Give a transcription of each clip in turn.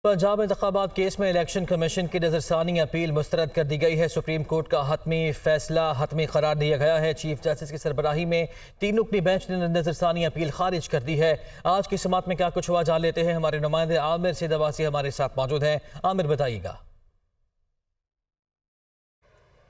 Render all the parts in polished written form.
پنجاب انتخابات کیس میں election commission کی نظرثانی اپیل مسترد کر دی گئی ہے۔ سپریم کورٹ کا حتمی فیصلہ حتمی قرار دیا گیا ہے۔ چیف جسٹس کی سربراہی میں 3 رکنی بینچ نے نظرثانی اپیل خارج کر دی ہے۔ آج کی سماعت میں کیا کچھ ہوا جان لیتے ہیں، ہمارے نمائندے عامر سیدواسی ہمارے ساتھ موجود ہیں۔ عامر بتائیے گا۔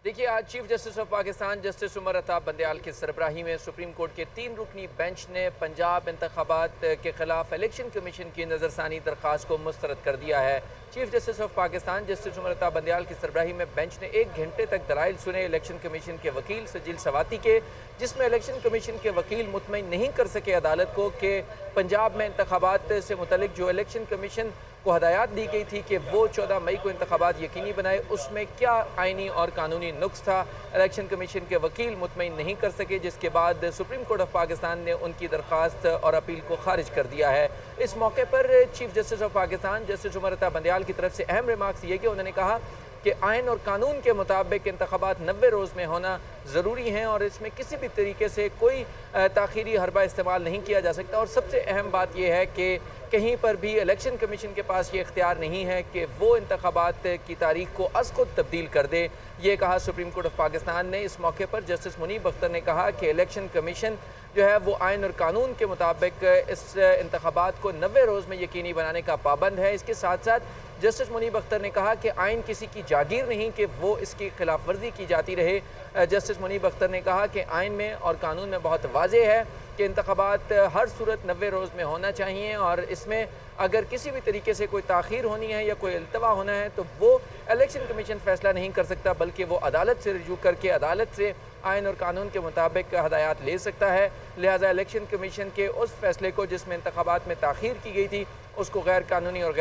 دیکھیے، آج chief justice of Pakistan justice Umar Ata Bandial کی سربراہی میں سپریم کورٹ کے 3 رکنی بینچ نے پنجاب انتخابات کے خلاف الیکشن کمیشن کی نظرثانی درخواست کو مسترد کر دیا ہے۔ Chief justice of Pakistan justice Umar Ata Bandial کی سربراہی میں بینچ نے 1 گھنٹے تک دلائل سنے الیکشن کمیشن کے وکیل سجل سواتی کے، جس میں الیکشن کمیشن کے وکیل مطمئن نہیں کر سکے عدالت کو کہ پنجاب میں انتخابات سے متعلق جو الیکشن کمیشن کو ہدایات دی گئی تھی کہ وہ 14 مئی کو انتخابات یقینی بنائے، اس میں کیا آئینی اور قانونی نقص تھا۔ الیکشن کمیشن کے وکیل مطمئن نہیں کر سکے، جس کے بعد سپریم کورٹ آف پاکستان نے ان کی درخواست اور اپیل کو خارج کر دیا ہے۔ اس موقع پر chief justice of Pakistan justice Umar Ata Bandial کی طرف سے اہم ریمارکس یہ کہ انہوں نے کہا کہ آئین اور قانون کے مطابق انتخابات 90 روز میں ہونا ضروری ہیں اور اس میں کسی بھی طریقے سے کوئی تاخیری حربہ استعمال نہیں کیا جا سکتا، اور سب سے اہم بات یہ ہے کہ کہیں پر بھی الیکشن کمیشن کے پاس یہ اختیار نہیں ہے کہ وہ انتخابات کی تاریخ کو از خود تبدیل کر دے۔ یہ کہا سپریم کورٹ آف پاکستان نے۔ اس موقع پر جسٹس منیب اختر نے کہا کہ الیکشن کمیشن جو ہے وہ آئین اور قانون کے مطابق اس انتخابات کو 90 روز میں یقینی بنانے کا پابند ہے۔ اس کے ساتھ ساتھ جسٹس منیب اختر نے کہا کہ آئین کسی کی جاگیر نہیں کہ وہ اس کی خلاف ورزی کی جاتی رہے۔ جسٹس منیب اختر نے کہا کہ آئین میں اور قانون میں بہت واضح ہے کہ انتخابات ہر صورت 90 روز میں ہونا چاہیے، اور اس میں اگر کسی بھی طریقے سے کوئی تاخیر ہونی ہے یا کوئی التوا ہونا ہے تو وہ الیکشن کمیشن فیصلہ نہیں کر سکتا، بلکہ وہ عدالت سے رجوع کر کے عدالت سے آئین اور قانون کے مطابق ہدایات لے سکتا ہے۔ لہٰذا الیکشن کمیشن کے اس فیصلے کو جس میں انتخابات میں تاخیر کی گئی تھی اس کو غیر قانونی اور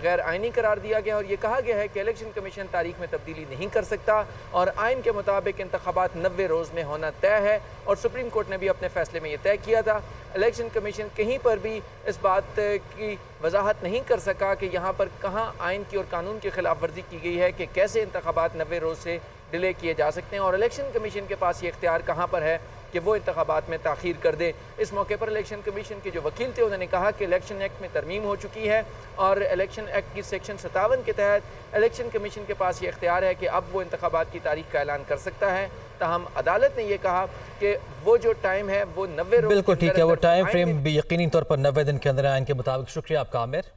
غیر آئینی قرار دیا گیا، اور یہ کہا گیا ہے کہ الیکشن کمیشن تاریخ میں تبدیلی نہیں کر سکتا اور آئین کے مطابق انتخابات 90 روز میں ہونا طے ہے، اور سپریم کورٹ نے بھی اپنے فیصلے میں یہ طے کیا تھا۔ الیکشن کمیشن کہیں پر بھی اس بات کی وضاحت نہیں کر سکا کہ یہاں پر کہاں آئین کی اور قانون کی خلاف ورزی کی گئی ہے کہ کیسے انتخابات 90 روز سے ڈیلے کیے جا سکتے ہیں، اور الیکشن کمیشن کے پاس یہ اختیار کہاں پر ہے کہ وہ انتخابات میں تاخیر کر دے۔ اس موقع پر الیکشن کمیشن کے جو وکیل تھے انہوں نے کہا کہ الیکشن ایکٹ میں ترمیم ہو چکی ہے، اور الیکشن ایکٹ کی سیکشن 57 کے تحت الیکشن کمیشن کے پاس یہ اختیار ہے کہ اب وہ انتخابات کی تاریخ کا اعلان کر سکتا ہے۔ تاہم عدالت نے یہ کہا کہ وہ جو ٹائم ہے وہ 90 روز بالکل ٹھیک ہے، وہ ٹائم فریم بھی یقینی طور پر 90 دن کے اندر آئین کے مطابق۔ شکریہ آپ کا عامر۔